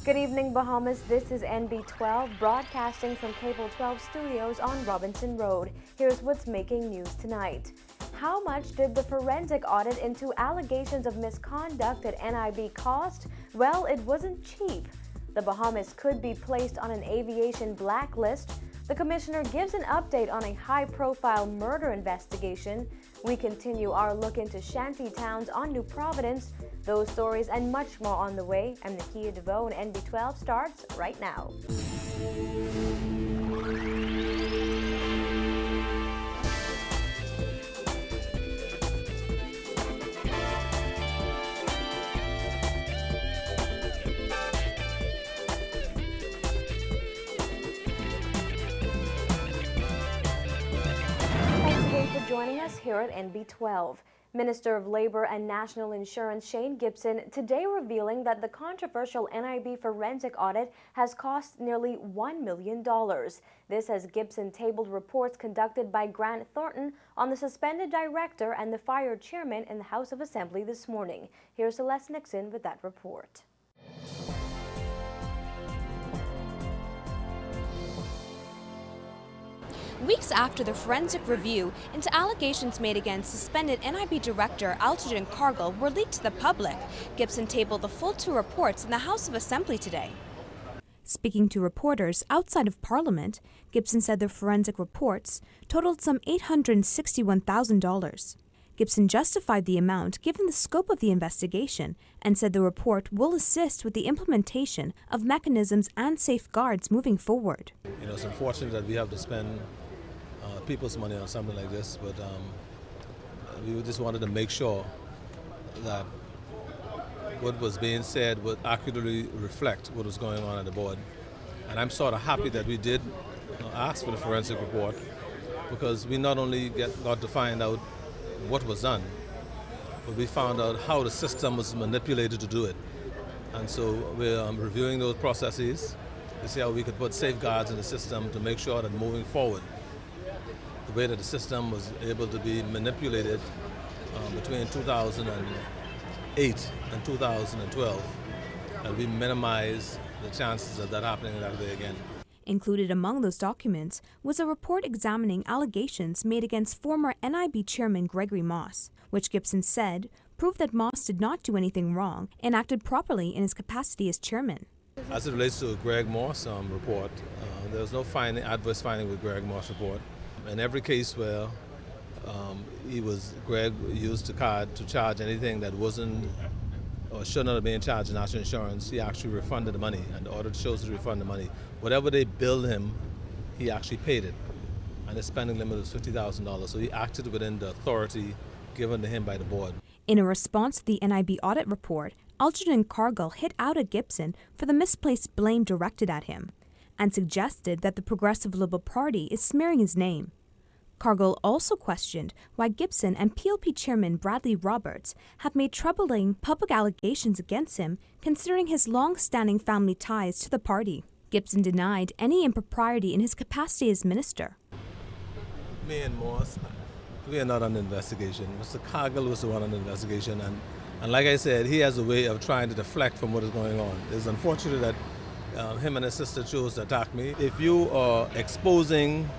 Good evening, Bahamas. This is NB12 broadcasting from Cable 12 Studios on Robinson Road. Here's what's making news tonight. How much did the forensic audit into allegations of misconduct at NIB cost? Well, it wasn't cheap. The Bahamas could be placed on an aviation blacklist. The commissioner gives an update on a high-profile murder investigation. We continue our look into shanty towns on New Providence. Those stories and much more on the way. I'm Nakia DeVoe, and NB12 starts right now. Joining us here at NB12. Minister of Labor and National Insurance Shane Gibson today revealing that the controversial NIB forensic audit has cost nearly $1 million. This as Gibson tabled reports conducted by Grant Thornton on the suspended director and the fired chairman in the House of Assembly this morning. Here's Celeste Nixon with that report. Weeks after the forensic review into allegations made against suspended NIB director Algernon Cargill were leaked to the public, Gibson tabled the full two reports in the House of Assembly today. Speaking to reporters outside of Parliament, Gibson said the forensic reports totaled some $861,000. Gibson justified the amount given the scope of the investigation and said the report will assist with the implementation of mechanisms and safeguards moving forward. You know, it's unfortunate that we have to spend people's money on something like this, but we just wanted to make sure that what was being said would accurately reflect what was going on at the board. And I'm sort of happy that we did ask for the forensic report, because we not only got to find out what was done, but we found out how the system was manipulated to do it. And so we're reviewing those processes to see how we could put safeguards in the system to make sure that moving forward, the way that the system was able to be manipulated between 2008 and 2012, that we minimize the chances of that happening that way again. Included among those documents was a report examining allegations made against former NIB chairman Gregory Moss, which Gibson said proved that Moss did not do anything wrong and acted properly in his capacity as chairman. As it relates to the Greg Moss report, there was no adverse finding with Greg Moss report. In every case where Greg used the card to charge anything that wasn't or should not have been charged in national insurance, he actually refunded the money, and the audit shows to refund the money. Whatever they billed him, he actually paid it, and his spending limit was $50,000, so he acted within the authority given to him by the board. In a response to the NIB audit report, Algernon Cargill hit out at Gibson for the misplaced blame directed at him, and suggested that the Progressive Liberal Party is smearing his name. Cargill also questioned why Gibson and PLP chairman Bradley Roberts have made troubling public allegations against him, considering his long-standing family ties to the party. Gibson denied any impropriety in his capacity as minister. Me and Moss, we are not on the investigation. Mr. Cargill was the one on the investigation, and like I said, he has a way of trying to deflect from what is going on. It's unfortunate that him and his sister chose to attack me. If you are exposing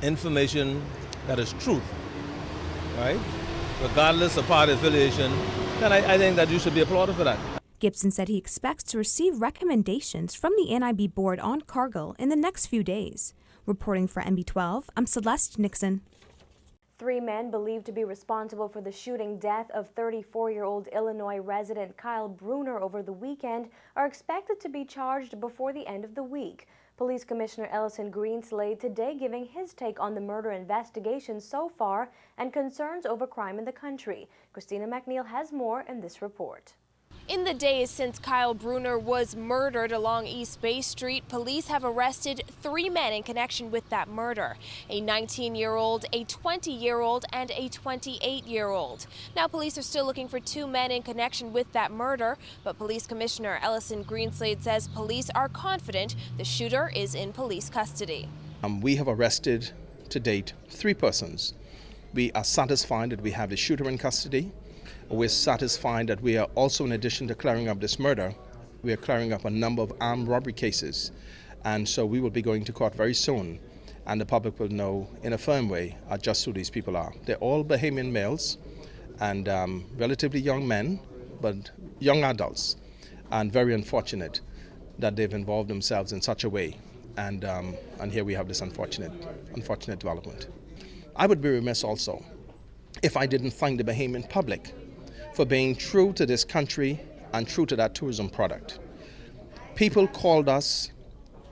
information that is truth, right, regardless of party affiliation, then I think that you should be applauded for that. Gibson said he expects to receive recommendations from the NIB board on Cargill in the next few days. Reporting for NB12, I'm Celeste Nixon. 3 men believed to be responsible for the shooting death of 34-year-old Illinois resident Kyle Bruner over the weekend are expected to be charged before the end of the week. Police Commissioner ELLISON GREENSLADE today giving his take on the murder investigation so far and concerns over crime in the country. KRISTINA McNeil has more in this report. In the days since Kyle Bruner was murdered along East Bay Street, police have arrested 3 men in connection with that murder. A 19-year-old, a 20-year-old, and a 28-year-old. Now police are still looking for 2 men in connection with that murder, but Police Commissioner ELLISON GREENSLADE says police are confident the shooter is in police custody. We have arrested to date 3 persons. We are satisfied that we have the shooter in custody. We're satisfied that we are also, in addition to clearing up this murder, We are clearing up a number of armed robbery cases, and so we will be going to court very soon, and the public will know in a firm way just who these people are. They're all Bahamian males and relatively young men, but young adults, and very unfortunate that they've involved themselves in such a way, and here we have this unfortunate development. I would be remiss also if I didn't thank the Bahamian public for being true to this country and true to that tourism product. People called us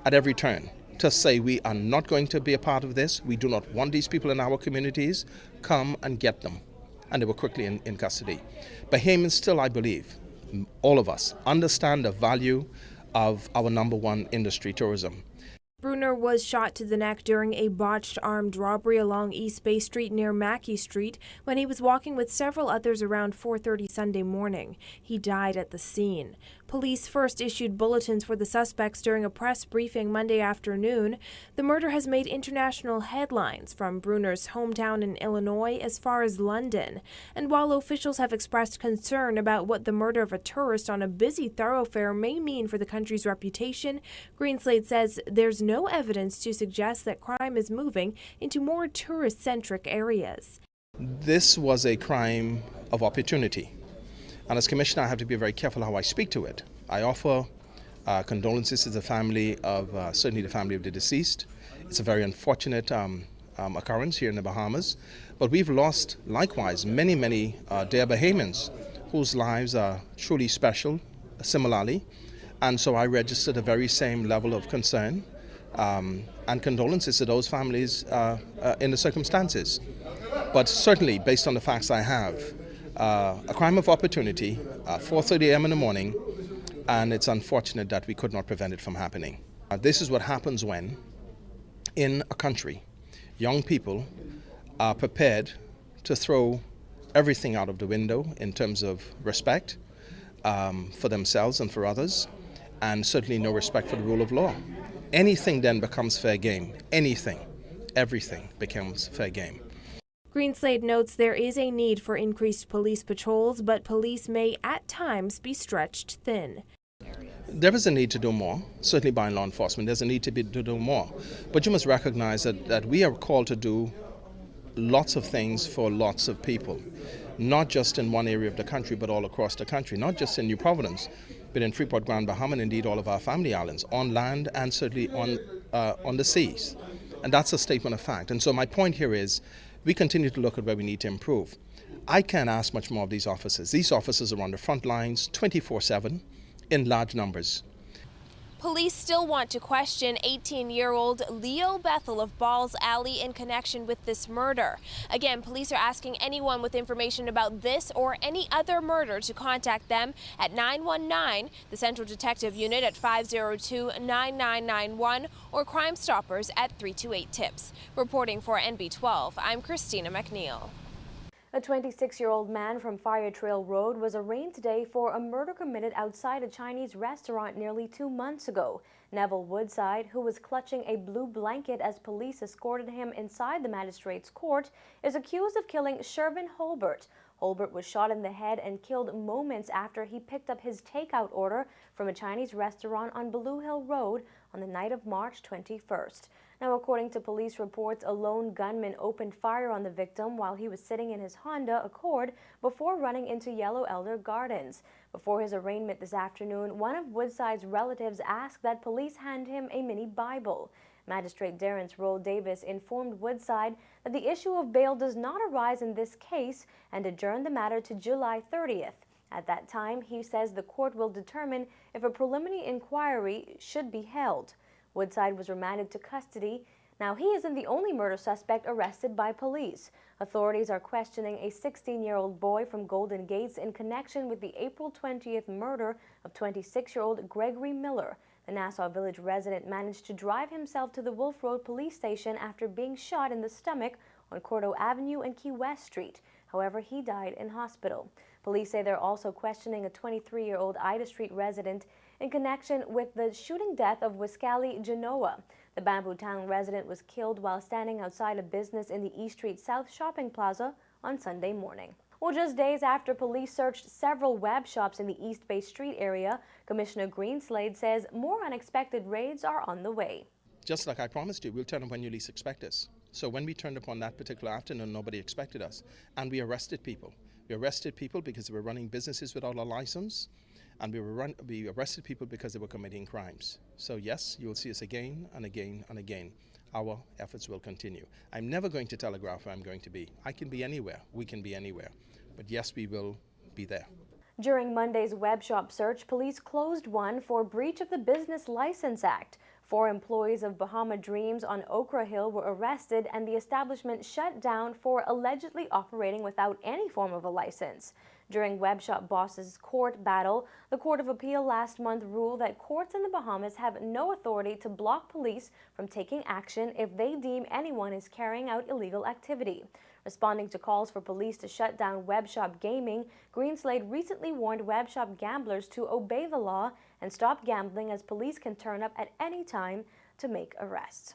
at every turn to say we are not going to be a part of this, we do not want these people in our communities, come and get them. And they were quickly in custody. Bahamians still, I believe, all of us, understand the value of our number one industry, tourism. Bruner was shot to the neck during a botched armed robbery along East Bay Street near Mackey Street when he was walking with several others around 4:30 Sunday morning. He died at the scene. Police first issued bulletins for the suspects during a press briefing Monday afternoon. The murder has made international headlines from Bruner's hometown in Illinois as far as London. And while officials have expressed concern about what the murder of a tourist on a busy thoroughfare may mean for the country's reputation, GREENSLADE says there's no evidence to suggest that crime is moving into more tourist-centric areas. This was a crime of opportunity. And as Commissioner, I have to be very careful how I speak to it. I offer condolences to the family of, certainly the family of the deceased. It's a very unfortunate occurrence here in the Bahamas. But we've lost, likewise, many dear Bahamians whose lives are truly special, similarly. And so I register the very same level of concern and condolences to those families in the circumstances. But certainly, based on the facts I have, a crime of opportunity, 4:30 a.m. in the morning, and it's unfortunate that we could not prevent it from happening. This is what happens when, in a country, young people are prepared to throw everything out of the window in terms of respect for themselves and for others, and certainly no respect for the rule of law. Anything then becomes fair game. Anything, everything becomes fair game. GREENSLADE notes there is a need for increased police patrols, but police may at times be stretched thin. There is a need to do more, certainly by law enforcement. There's a need to do more. But you must recognize that we are called to do lots of things for lots of people, not just in one area of the country, but all across the country, not just in New Providence, but in Freeport, Grand Bahama, and indeed all of our family islands, on land and certainly on the seas. And that's a statement of fact. And so my point here is, we continue to look at where we need to improve. I can't ask much more of these officers. These officers are on the front lines 24/7 in large numbers. Police still want to question 18-year-old Leo Bethel of Balls Alley in connection with this murder. Again, police are asking anyone with information about this or any other murder to contact them at 919, the Central Detective Unit at 502-9991, or Crime Stoppers at 328-TIPS. Reporting for NB12, I'm KRISTINA MCNEIL. A 26-year-old man from Fire Trail Road was arraigned today for a murder committed outside a Chinese restaurant nearly 2 months ago. Neville Woodside, who was clutching a blue blanket as police escorted him inside the magistrate's court, is accused of killing Shervin Holbert. Holbert was shot in the head and killed moments after he picked up his takeout order from a Chinese restaurant on Blue Hill Road on the night of March 21st. Now, according to police reports, a lone gunman opened fire on the victim while he was sitting in his Honda Accord before running into Yellow Elder Gardens. Before his arraignment this afternoon, one of Woodside's relatives asked that police hand him a mini Bible. Magistrate Darrence Roll Davis informed Woodside that the issue of bail does not arise in this case and adjourned the matter to July 30th. At that time, he says the court will determine if a preliminary inquiry should be held. Woodside was remanded to custody. Now, he isn't the only murder suspect arrested by police. Authorities are questioning a 16-year-old boy from Golden Gates in connection with the April 20th murder of 26-year-old Gregory Miller. The Nassau Village resident managed to drive himself to the Wolf Road police station after being shot in the stomach on Cordo Avenue and Key West Street. However, he died in hospital. Police say they're also questioning a 23-year-old Ida Street resident in connection with the shooting death of Wiskali Genoa. The Bamboo Town resident was killed while standing outside a business in the East Street South Shopping Plaza on Sunday morning. Well, just days after police searched several web shops in the East Bay Street area, Commissioner GREENSLADE says more unexpected raids are on the way. Just like I promised you, we'll turn up when you least expect us. So when we turned up on that particular afternoon, nobody expected us. And we arrested people. We arrested people because they were running businesses without a license. And we arrested people because they were committing crimes. So yes, you will see us again and again and again. Our efforts will continue. I'm never going to telegraph where I'm going to be. I can be anywhere. We can be anywhere. But yes, we will be there. During Monday's web shop search, police closed one for breach of the Business License Act. 4 employees of Bahama Dreams on Okra Hill were arrested and the establishment shut down for allegedly operating without any form of a license. During web shop bosses' court battle, the Court of Appeal last month ruled that courts in the Bahamas have no authority to block police from taking action if they deem anyone is carrying out illegal activity. Responding to calls for police to shut down web shop gaming, GREENSLADE recently warned web shop gamblers to obey the law and stop gambling, as police can turn up at any time to make arrests.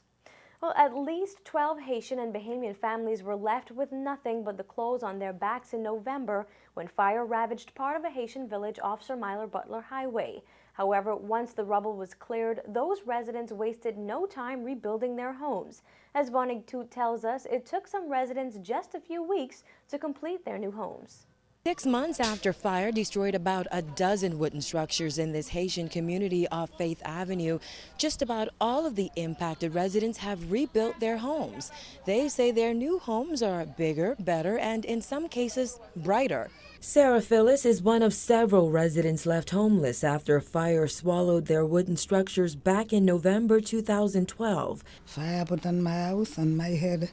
Well, at least 12 Haitian and Bahamian families were left with nothing but the clothes on their backs in November when fire ravaged part of a Haitian village off Sir Myler Butler Highway. However, once the rubble was cleared, those residents wasted no time rebuilding their homes. As Vonig Toot tells us, it took some residents just a few weeks to complete their new homes. 6 months after fire destroyed about a dozen wooden structures in this Haitian community off Faith Avenue, just about all of the impacted residents have rebuilt their homes. They say their new homes are bigger, better, and in some cases, brighter. Sarah Phyllis is one of several residents left homeless after fire swallowed their wooden structures back in November 2012. Fire put on my house and my head.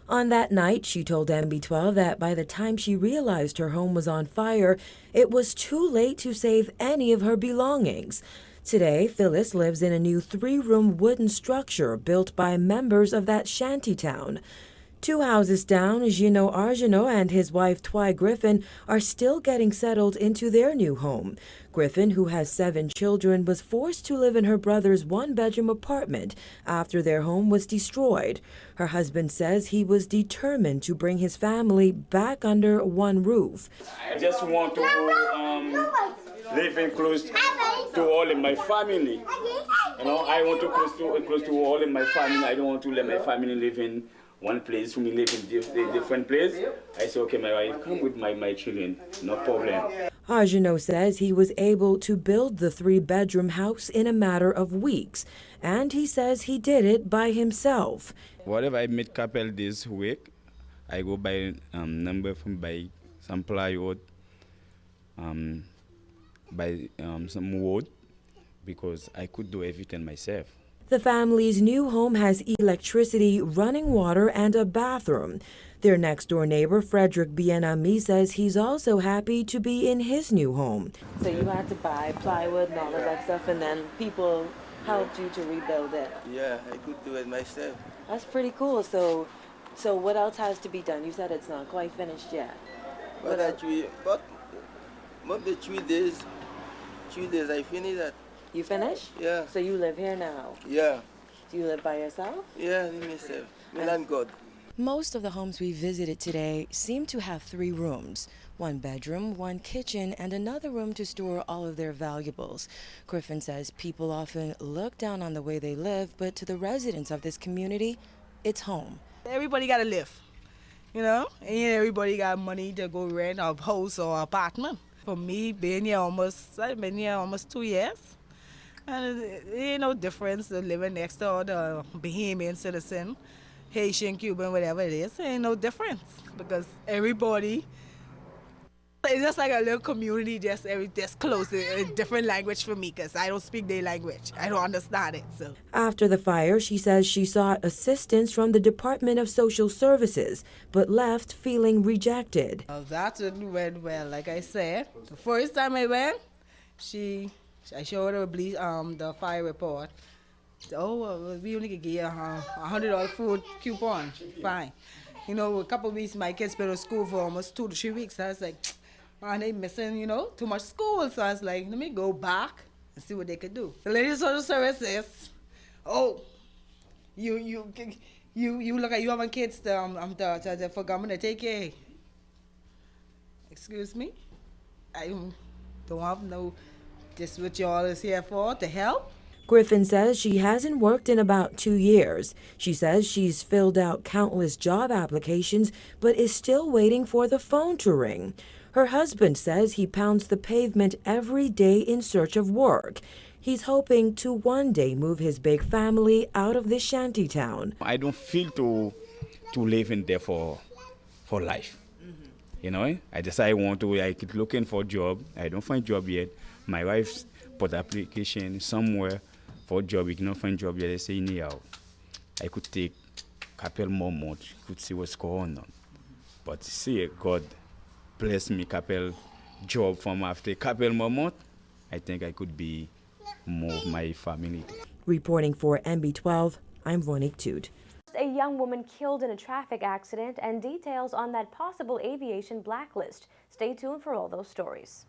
On that night, she told MB12 that by the time she realized her home was on fire, it was too late to save any of her belongings. Today, Phyllis lives in a new 3-room wooden structure built by members of that shanty town. 2 houses down, Gino Argino and his wife Twy Griffin are still getting settled into their new home. Griffin, who has 7 children, was forced to live in her brother's 1-bedroom apartment after their home was destroyed. Her husband says he was determined to bring his family back under one roof. I just want to live in close to all in my family. You know, I want to close to all in my family. I don't want to let my family live in one place, we live in different place. I say, okay, my wife, come with my children, no problem. Argino says he was able to build the 3-bedroom house in a matter of weeks, and he says he did it by himself. Whatever I made couple this week, I go buy number from buy some plywood, buy some wood, because I could do everything myself. The family's new home has electricity, running water, and a bathroom. Their next-door neighbor, Frederick Bienami, says he's also happy to be in his new home. So you had to buy plywood and all of that stuff, and then people helped you to rebuild it? Yeah, I could do it myself. That's pretty cool. So what else has to be done? You said it's not quite finished yet. But the 3 days I finished that. You finished? Yeah. So you live here now? Yeah. Do you live by yourself? Yeah, myself. Me and God. Most of the homes we visited today seem to have 3 rooms, 1 bedroom, 1 kitchen, and another room to store all of their valuables. Griffin says people often look down on the way they live, but to the residents of this community, it's home. Everybody got to live, you know? Ain't everybody got money to go rent a house or apartment. For me, I've been here almost 2 years. And it ain't no difference to living next door to a Bahamian citizen, Haitian, Cuban, whatever it is. It ain't no difference because everybody, it's just like a little community, just close, a different language for me because I don't speak their language. I don't understand it. So. After the fire, she says she sought assistance from the Department of Social Services, but left feeling rejected. That went well. Like I said, the first time I went, I showed her the fire report. Oh, we only could give you a $100 food coupon. Fine. You know, a couple of weeks, my kids been to school for almost 2 to 3 weeks. I was like, man, they missing, too much school. So I was like, let me go back and see what they could do. The lady social services, oh, you You look at you having kids for government to take care. Excuse me? I don't have no, this what y'all is here for, to help? Griffin says she hasn't worked in about 2 years. She says she's filled out countless job applications, but is still waiting for the phone to ring. Her husband says he pounds the pavement every day in search of work. He's hoping to one day move his big family out of this shanty town. I don't feel to live in there for life. You know, I keep looking for a job. I don't find job yet. My wife put application somewhere for a job. We cannot find job yet. They say, anyhow, I could take a couple more months, could see what's going on. But see, God bless me, couple job from after a couple more months. I think I could be move my family. Reporting for NB12, I'm Vonique Toot. A young woman killed in a traffic accident and details on that possible aviation blacklist. Stay tuned for all those stories.